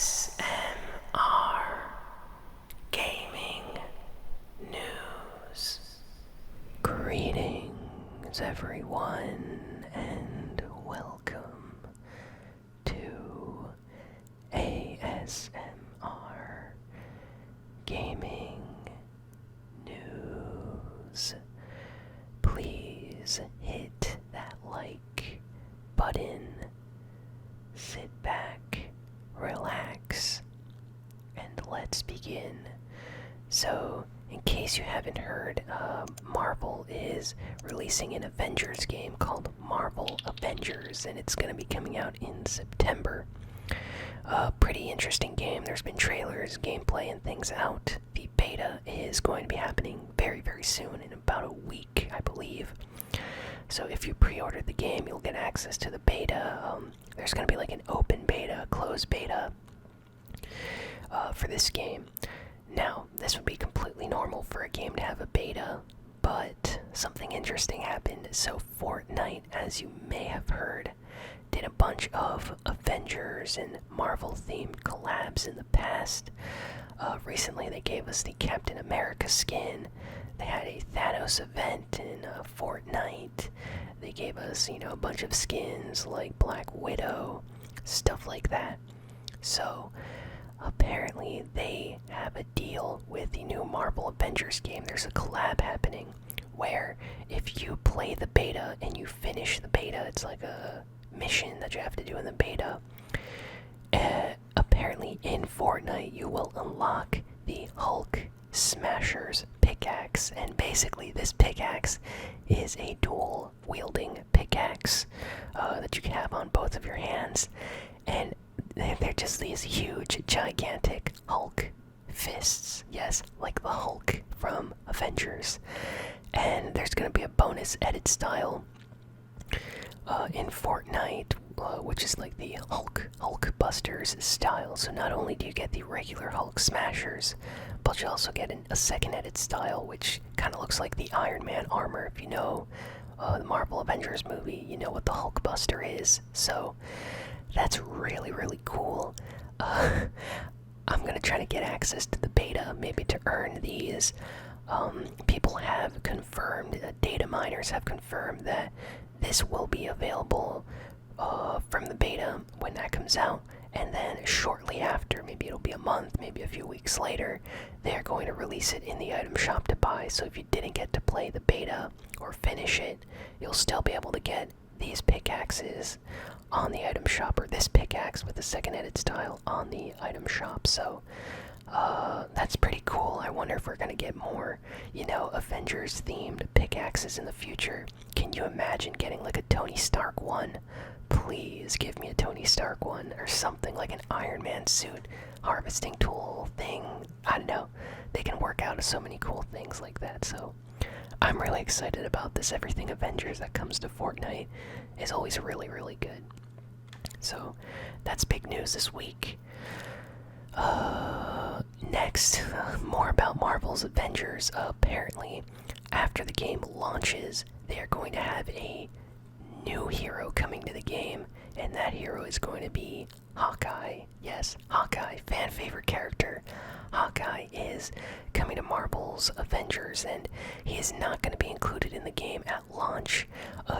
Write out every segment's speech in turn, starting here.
ASMR Gaming News. Greetings, everyone, and welcome to ASMR Gaming News. Please hit that like button, sit back, relax, and let's begin. So, in case you haven't heard, Marvel is releasing an Avengers game called Marvel Avengers, and it's going to be coming out in September. Pretty interesting game. There's been trailers, gameplay, and things out. The beta is going to be happening very, very soon, in about a week, I believe. So if you pre-ordered the game, you'll get access to the beta. There's going to be like an open beta, closed beta for this game. Now, this would be completely normal for a game to have a beta, but something interesting happened. So Fortnite, as you may have heard, did a bunch of Avengers and Marvel-themed collabs in the past. Recently, they gave us the Captain America skin. They had a Thanos event in Fortnite. They gave us, a bunch of skins like Black Widow, stuff like that. So, apparently, they have a deal with the new Marvel Avengers game. There's a collab happening where if you play the beta and you finish the beta, it's like a mission that you have to do in the beta. Apparently in Fortnite you will unlock the Hulk Smasher's pickaxe, and basically this pickaxe is a dual wielding pickaxe that you can have on both of your hands, and they're just these huge gigantic Hulk fists, yes, like the Hulk from Avengers. And there's gonna be a bonus edit style in Fortnite, which is like the Hulk Busters style. So not only do you get the regular Hulk Smashers, but you also get a second edit style, which kind of looks like the Iron Man armor. If you know the Marvel Avengers movie, you know what the Hulk Buster is. So that's really, really cool. I'm gonna try to get access to the beta, maybe to earn these. People have confirmed, data miners have confirmed that this will be available from the beta when that comes out, and then shortly after, maybe it'll be a month, maybe a few weeks later, they're going to release it in the item shop to buy. So if you didn't get to play the beta or finish it, you'll still be able to get these pickaxes on the item shop, or this pickaxe with the second edit style on the item shop. So that's pretty cool. I wonder if we're gonna get more, Avengers themed pickaxes in the future. Can you imagine getting like a Tony Stark one? Please give me a Tony Stark one, or something like an Iron Man suit, harvesting tool thing. I don't know. They can work out so many cool things like that. So I'm really excited about this. Everything Avengers that comes to Fortnite is always really, really good. So that's big news this week. Next, more about Marvel's Avengers. Apparently, after the game launches, they are going to have a new hero coming to the game, and that hero is going to be Hawkeye. Yes, Hawkeye, fan favorite character. Hawkeye is coming to Marvel's Avengers, and he is not going to be included in the game at launch.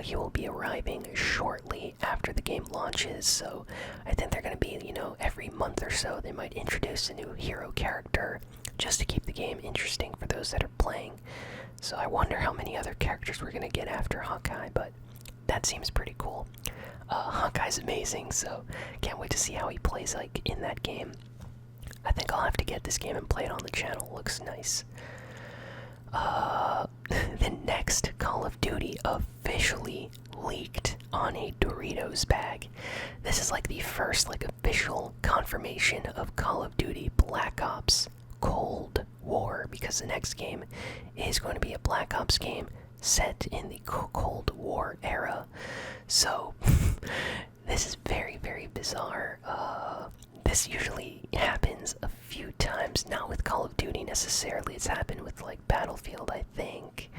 He will be arriving shortly after the game launches, so I think they're going to be, every month or so they might introduce a new hero character just to keep the game interesting for those that are playing. So I wonder how many other characters we're going to get after Hawkeye, but that seems pretty cool. Hawkeye's amazing, so can't wait to see how he plays like in that game. I think I'll have to get this game and play it on the channel. It looks nice. The next Call of Duty officially leaked on a Doritos bag. This is like the first official confirmation of Call of Duty Black Ops Cold War, because the next game is going to be a Black Ops game set in the Cold War era. So this is very, very bizarre. This usually happens a few times, not with Call of Duty necessarily. It's happened with Battlefield, I think.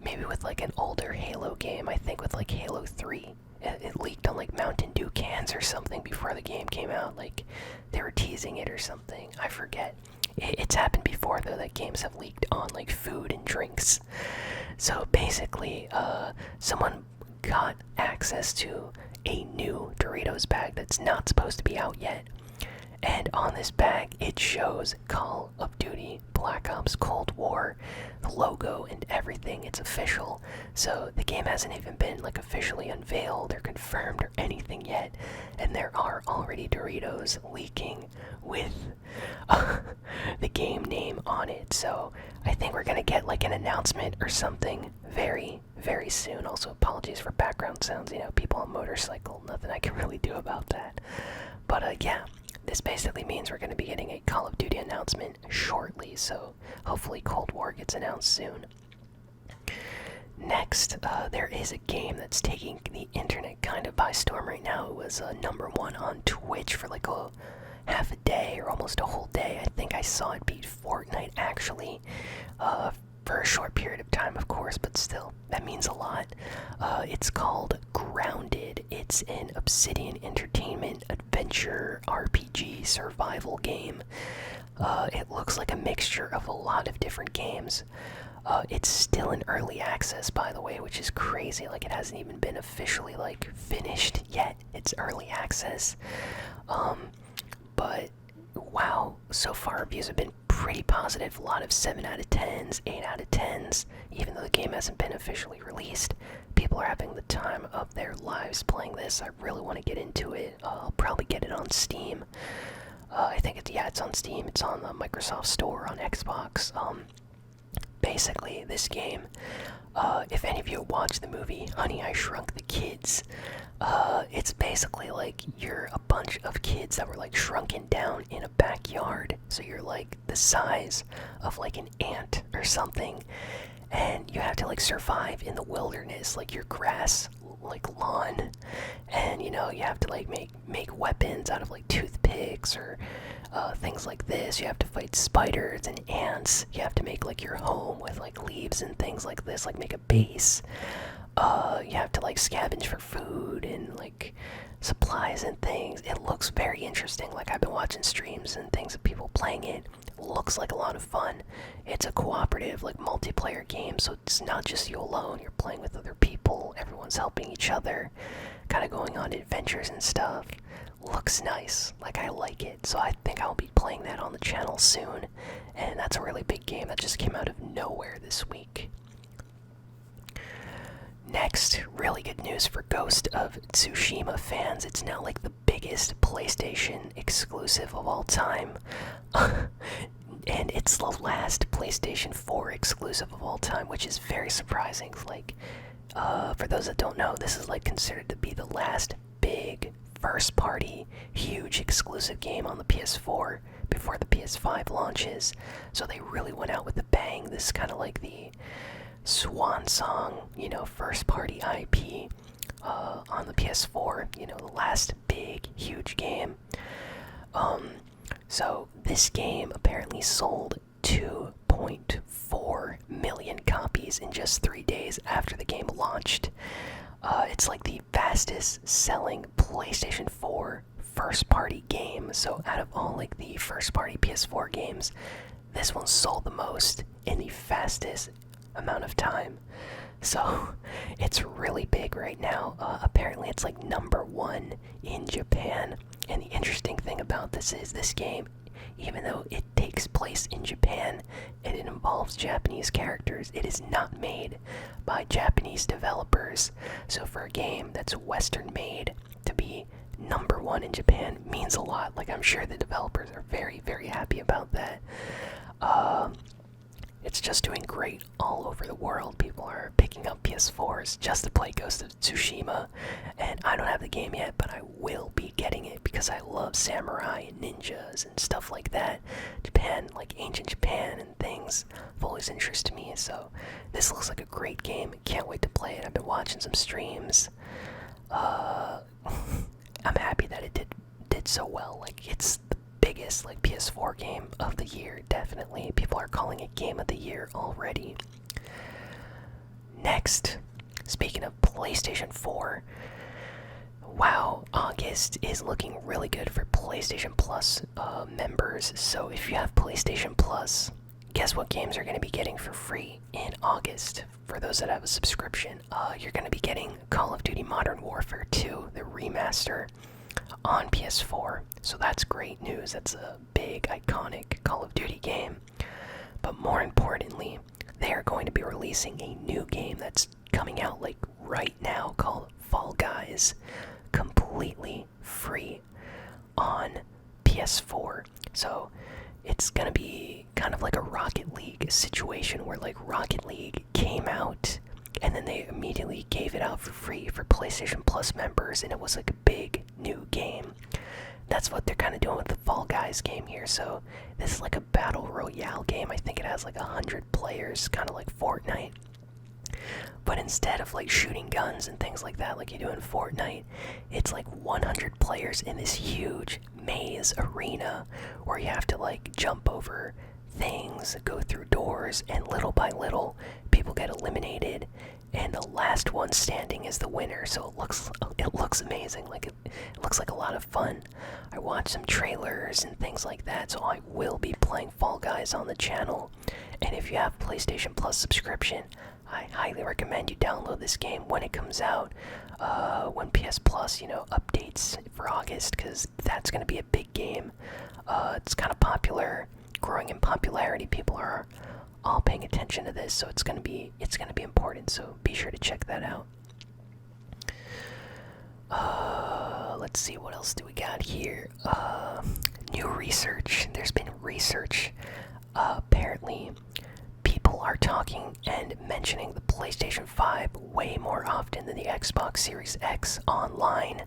Maybe with an older Halo game. I think with Halo 3 it leaked on like Mountain Dew cans or something before the game came out. Like they were teasing it or something. I forget. It's happened before though that games have leaked on like food and drinks. So basically, someone got access to a new Doritos bag that's not supposed to be out yet. And on this bag, it shows Call of Duty Black Ops Cold War, the logo and everything. It's official. So the game hasn't even been like officially unveiled or confirmed or anything yet. And there are already Doritos leaking with the game name on it. So I think we're gonna get like an announcement or something very, very soon. Also, apologies for background sounds. You know, people on motorcycle. Nothing I can really do about that. But yeah. This basically means we're going to be getting a Call of Duty announcement shortly, so hopefully Cold War gets announced soon. Next, there is a game that's taking the internet kind of by storm right now. It was #1 on Twitch for like a half a day or almost a whole day. I think I saw it beat Fortnite actually. For a short period of time, of course, but still, that means a lot. It's called Grounded. It's an Obsidian Entertainment adventure RPG survival game. It looks like a mixture of a lot of different games. It's still in early access, by the way, which is crazy. Like, it hasn't even been officially, like, finished yet. It's early access. But, wow, so far reviews have been pretty positive. A lot of 7 out of 10s, 8 out of 10s. Even though the game hasn't been officially released, people are having the time of their lives playing this. I really want to get into it. I'll probably get it on Steam. I think it's on Steam. It's on the Microsoft Store on Xbox. Basically, this game, if any of you watched the movie Honey, I Shrunk the Kids, it's basically like you're a bunch of kids that were like shrunken down in a backyard. So you're like the size of like an ant or something. And you have to like survive in the wilderness, like your grass like lawn. And you know, you have to like make weapons out of like toothpicks or things like this. You have to fight spiders and ants. You have to make like your home with like leaves and things like this, like make a base. You have to like scavenge for food and like supplies and things. It looks very interesting. Like, I've been watching streams and things of people playing it. Looks like a lot of fun. It's a cooperative, like, multiplayer game, so it's not just you alone. You're playing with other people. Everyone's helping each other, kind of going on adventures and stuff. Looks nice. Like, I like it. So I think I'll be playing that on the channel soon. And that's a really big game that just came out of nowhere this week. Next, really good news for Ghost of Tsushima fans. It's now like the biggest PlayStation exclusive of all time. And it's the last PlayStation 4 exclusive of all time, which is very surprising. Like, for those that don't know, this is like considered to be the last big first-party, huge exclusive game on the PS4 before the PS5 launches. So they really went out with a bang. This is kind of like the swan song, you know, first-party IP on the PS4. You know, the last big, huge game. So this game apparently sold 2.4 million copies in just 3 days after the game launched. It's like the fastest selling PlayStation 4 first-party game. So out of all like the first-party PS4 games, this one sold the most in the fastest amount of time. So it's really big right now. Apparently it's like #1 in Japan. And the interesting thing about this is this game, even though it takes place in Japan and it involves Japanese characters, it is not made by Japanese developers. So for a game that's Western made to be #1 in Japan means a lot. Like, I'm sure the developers are very, very happy about that. It's just doing great all over the world. People are picking up PS4s just to play Ghost of Tsushima. And I don't have the game yet, but I will be getting it because I love samurai and ninjas and stuff like that. Japan, like ancient Japan and things, have always interested me. So this looks like a great game. Can't wait to play it. I've been watching some streams. I'm happy that it did so well. Like, it's the biggest like PS4 game of the year, definitely. People are calling it game of the year already. Next, speaking of PlayStation 4, Wow, August is looking really good for PlayStation Plus members. So if you have PlayStation Plus, guess what games are going to be getting for free in August? For those that have a subscription, you're going to be getting Call of Duty Modern Warfare 2, the remaster, on PS4. So that's great news. That's a big, iconic Call of Duty game. But more importantly, they are going to be releasing a new game that's coming out like right now called Fall Guys, completely free on PS4. So it's gonna be kind of like a Rocket League situation where like Rocket League came out and then they immediately gave it out for free for PlayStation Plus members, and it was like a big new game. That's what they're kind of doing with the Fall Guys game here. So this is like a battle royale game. I think it has like 100 players, kind of like Fortnite. But instead of like shooting guns and things like that like you do in Fortnite, it's like 100 players in this huge maze arena where you have to like jump over things, go through doors, and little by little people get eliminated, and the last one standing is the winner. So it looks amazing. Like it looks like a lot of fun. I watched some trailers and things like that, so I will be playing Fall Guys on the channel. And if you have PlayStation Plus subscription, I highly recommend you download this game when it comes out, when PS Plus, updates for August, because that's going to be a big game. It's kind of popular, growing in popularity. People are all paying attention to this, so it's going to be important. So be sure to check that out. Let's see, what else do we got here? New research. There's been research. Apparently, people are talking and mentioning the PlayStation 5 way more often than the Xbox Series X online.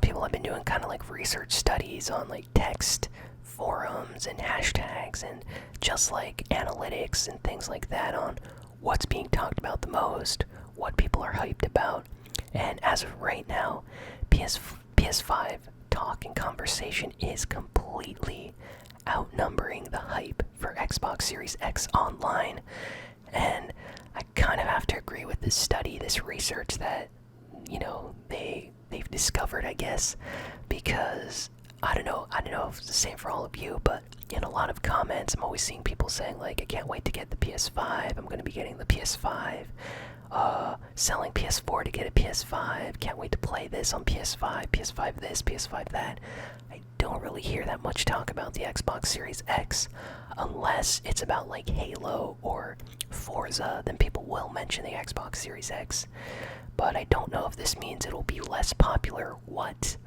People have been doing kind of like research studies on like text forums and hashtags and just like analytics and things like that on what's being talked about the most, what people are hyped about. And as of right now, PS5 talk and conversation is completely outnumbering the hype for Xbox Series X online. And I kind of have to agree with this study, this research that, they've discovered, I guess, because I don't know if it's the same for all of you, but in a lot of comments, I'm always seeing people saying, like, I can't wait to get the PS5, I'm going to be getting the PS5, selling PS4 to get a PS5, can't wait to play this on PS5, PS5 this, PS5 that. I don't really hear that much talk about the Xbox Series X, unless it's about, like, Halo or Forza, then people will mention the Xbox Series X. But I don't know if this means it'll be less popular or what.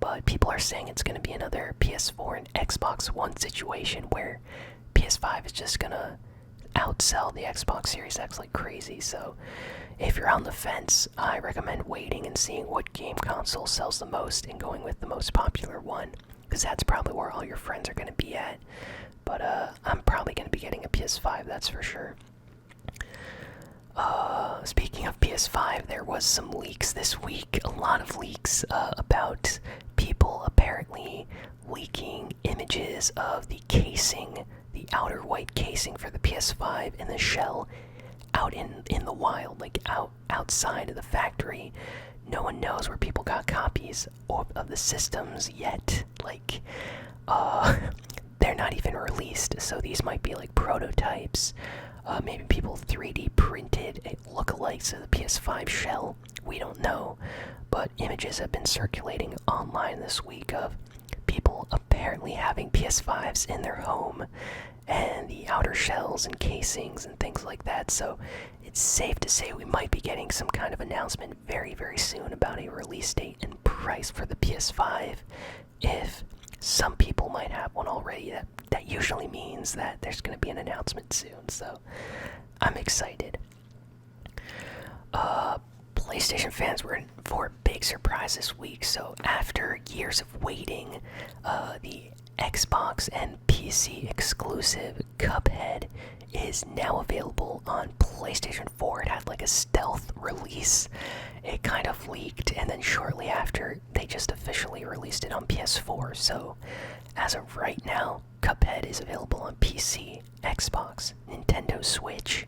But people are saying it's going to be another PS4 and Xbox One situation where PS5 is just going to outsell the Xbox Series X like crazy. So if you're on the fence, I recommend waiting and seeing what game console sells the most and going with the most popular one, because that's probably where all your friends are going to be at. But I'm probably going to be getting a PS5, that's for sure. Speaking of PS5, there was some leaks this week, a lot of leaks about people apparently leaking images of the casing, the outer white casing for the PS5 and the shell out in the wild, like outside of the factory. No one knows where people got copies of the systems yet. Like, they're not even released, so these might be like prototypes. Maybe people 3D printed lookalikes of the PS5 shell. We don't know. But images have been circulating online this week of people apparently having PS5s in their home and the outer shells and casings and things like that. So it's safe to say we might be getting some kind of announcement very, very soon about a release date and price for the PS5. If some people might have one already, that usually means that there's going to be an announcement soon, so I'm excited. PlayStation fans were in for a big surprise this week. So after years of waiting, the Xbox and PC exclusive Cuphead is now available on PlayStation 4. It had like a stealth release. It kind of leaked, and then shortly after, they just officially released it on PS4. So as of right now, Cuphead is available on PC, Xbox, Nintendo Switch,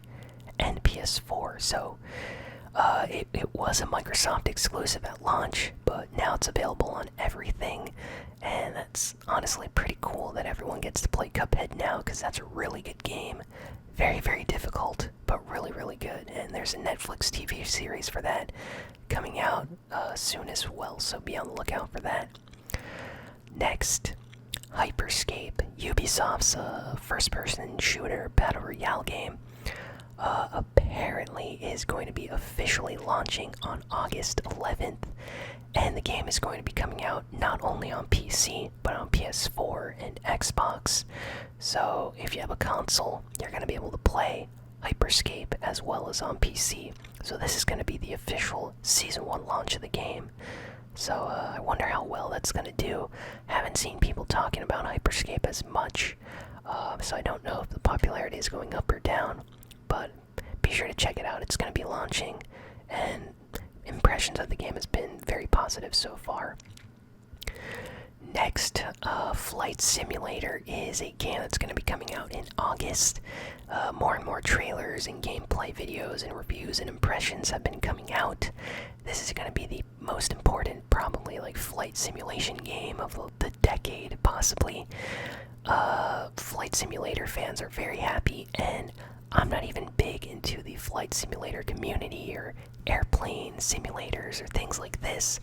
and PS4. So It was a Microsoft exclusive at launch, but now it's available on everything, and that's honestly pretty cool that everyone gets to play Cuphead now, because that's a really good game. Very, very difficult, but really, really good. And there's a Netflix TV series for that coming out soon as well, so be on the lookout for that. Next, Hyperscape, Ubisoft's first-person shooter battle royale game, apparently is going to be officially launching on August 11th. And the game is going to be coming out not only on PC, but on PS4 and Xbox. So if you have a console, you're going to be able to play Hyperscape as well as on PC. So this is going to be the official Season 1 launch of the game. So I wonder how well that's going to do. Haven't seen people talking about Hyperscape as much, so I don't know if the popularity is going up or down. But be sure to check it out. It's going to be launching, and impressions of the game has been very positive so far. Next, Flight Simulator is a game that's going to be coming out in August. More and more trailers and gameplay videos and reviews and impressions have been coming out. This is going to be the most important, probably, like, flight simulation game of the decade, possibly. Flight Simulator fans are very happy, and I'm not even big into the flight simulator community or airplane simulators or things like this,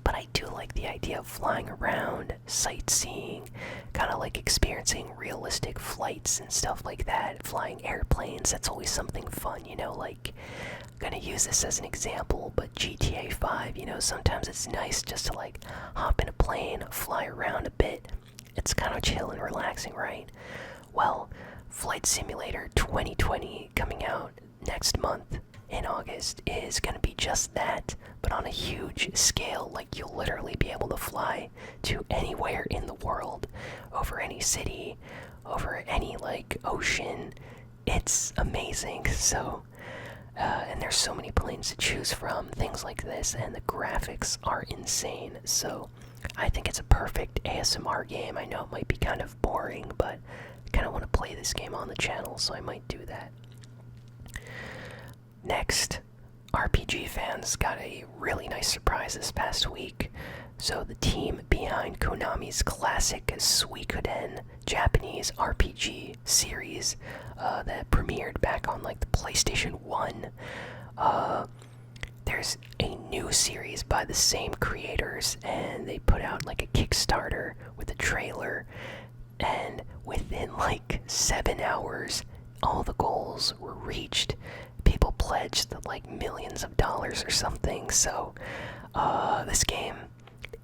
but I do like the idea of flying around, sightseeing, kind of like experiencing realistic flights and stuff like that. Flying airplanes, that's always something fun, you know, like, I'm gonna use this as an example, but GTA 5, you know, sometimes it's nice just to, like, hop in a plane, fly around a bit. It's kind of chill and relaxing, right? Well, Flight Simulator 2020, coming out next month in August, is going to be just that, but on a huge scale. Like, you'll literally be able to fly to anywhere in the world, over any city, over any, like, ocean. It's amazing. So, and there's so many planes to choose from, things like this, and the graphics are insane. So I think it's a perfect ASMR game. I know it might be kind of boring, but I kind of want to play this game on the channel, so I might do that. Next, RPG fans got a really nice surprise this past week. So the team behind Konami's classic Suikoden Japanese RPG series that premiered back on, like, the PlayStation 1, there's a new series by the same creators, and they put out, like, a Kickstarter with a trailer, and within, like, 7 hours, all the goals were reached. People pledged, like, millions of dollars or something. So this game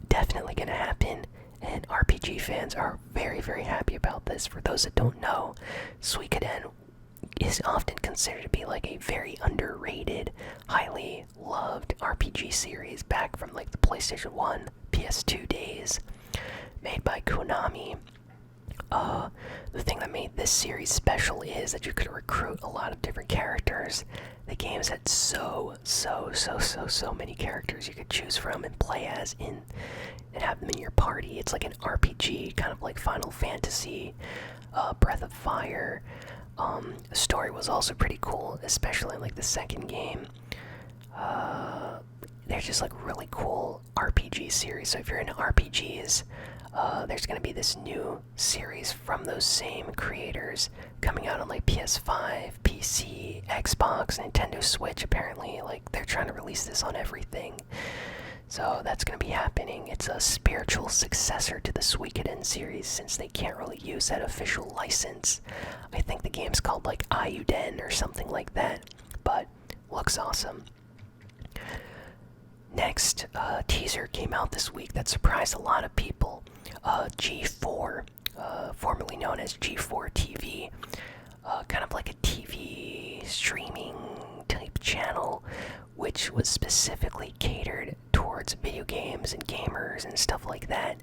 definitely gonna happen, and RPG fans are very, very happy about this. For those that don't know, Suikoden is often considered to be, like, a very underrated, highly loved RPG series back from, like, the PlayStation 1, PS2 days, made by Konami. The thing that made this series special is that you could recruit a lot of different characters. The games had so many characters you could choose from and play as and have them in your party. It's like an RPG, kind of like Final Fantasy, Breath of Fire. The story was also pretty cool, especially in, like, the second game. They're just, like, really cool RPG series. So if you're into RPGs, there's going to be this new series from those same creators coming out on, like, PS5, PC, Xbox, Nintendo Switch. Apparently, like, they're trying to release this on everything. So that's going to be happening. It's a spiritual successor to the Suikoden series, since they can't really use that official license. I think the game's called, like, Ayuden or something like that, but looks awesome. Next, teaser came out this week that surprised a lot of people. G4, formerly known as G4 TV, kind of like a TV streaming type channel, which was specifically catered towards video games and gamers and stuff like that,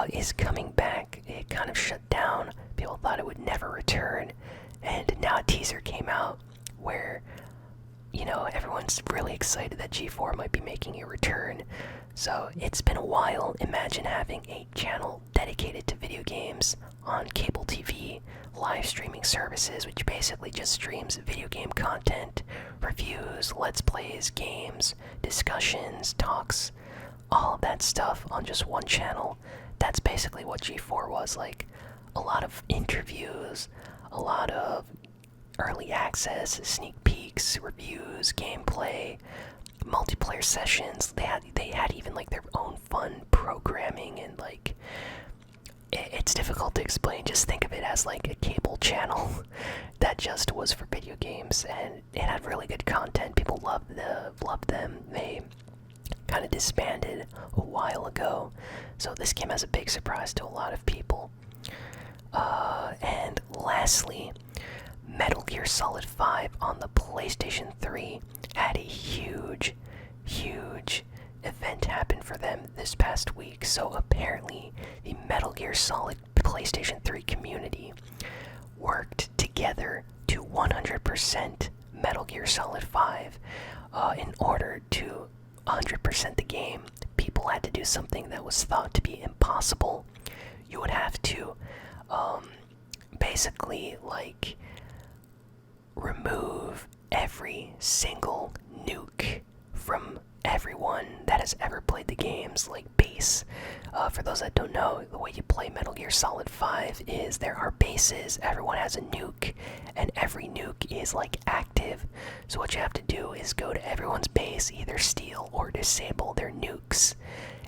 is coming back. It kind of shut down. People thought it would never return, and now a teaser came out where you know, everyone's really excited that G4 might be making a return. So it's been a while. Imagine having a channel dedicated to video games on cable TV, live streaming services, which basically just streams video game content, reviews, let's plays, games, discussions, talks, all of that stuff on just one channel. That's basically what G4 was like. A lot of interviews, a lot of early access, sneak peeks, reviews, gameplay, multiplayer sessions. They had even like their own fun programming, and like it's difficult to explain. Just think of it as like a cable channel that just was for video games, and it had really good content. People loved them. They kind of disbanded a while ago, so this came as a big surprise to a lot of people. And lastly, Metal Gear Solid 5 on the PlayStation 3 had a huge event happen for them this past week. So apparently the Metal Gear Solid PlayStation 3 community worked together to 100% Metal Gear Solid 5. In order to 100% the game, people had to do something that was thought to be impossible. You would have to basically like remove every single nuke from everyone that has ever played the games, like base. For those that don't know, the way you play Metal Gear Solid 5 is there are bases, everyone has a nuke, and every nuke is like active. So what you have to do is go to everyone's base, either steal or disable their nukes.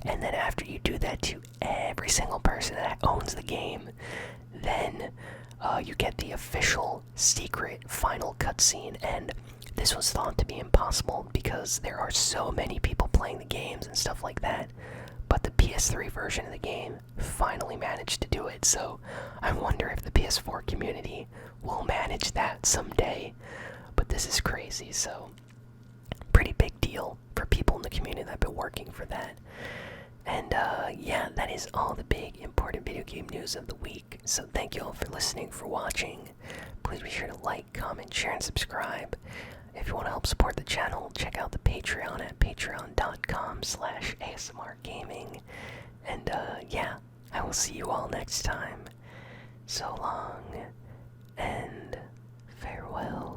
And then after you do that to every single person that owns the game, then you get the official secret final cutscene. And this was thought to be impossible because there are so many people playing the games and stuff like that. But the PS3 version of the game finally managed to do it. So I wonder if the PS4 community will manage that someday. But this is crazy, so pretty big deal for people in the community that have been working for that. And yeah, that is all the big important video game news of the week. So thank you all for listening, for watching. Please be sure to like, comment, share, and subscribe. If you want to help support the channel, check out the Patreon at patreon.com/ASMRGaming. And yeah, I will see you all next time. So long, and farewell.